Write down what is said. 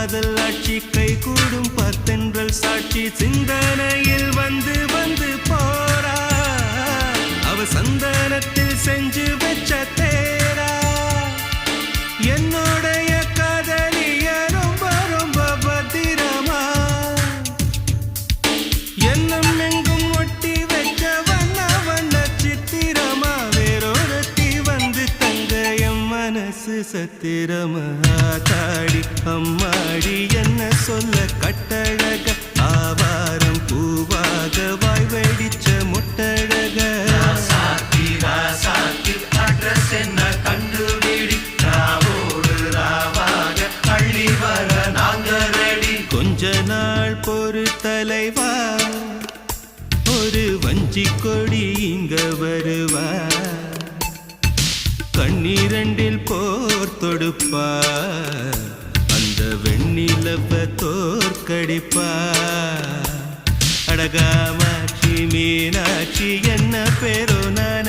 காதல் ஆட்சி கை கூடும் பத்தென்றல் சாட்சி சிந்தனையில் வந்து வந்து போறா அவ சந்தனத்தில் செஞ்சு வச்ச தேரா என்னுடைய காதலிய ரொம்ப ரொம்ப பத்திரமா என்னும் எங்கும் ஒட்டி வச்ச வண்ண வண்ண சித்திரமா வேறொருத்தி வந்து தங்க என் மனசு சத்திரமா தாடி அம்மாடி என்ன சொல்ல கட்டழக ஆவாரம் பூவாக வாய் வெடிச்ச முட்டழக அட்ரஸ் என்ன கண்டுபிடி ராவோடு ராவாக அள்ளி வர நாங்க ரெடி கொஞ்ச நாள் பொறு தலைவா ஒரு வஞ்சி கொடி இங்க வருவா கண்ணீரண்டில் போர் தொடுப்பா அந்த வெண்ணிலவ தோற்கடிப்பா அடகாமாட்சி மீனாட்சி என்ன பேரோ நான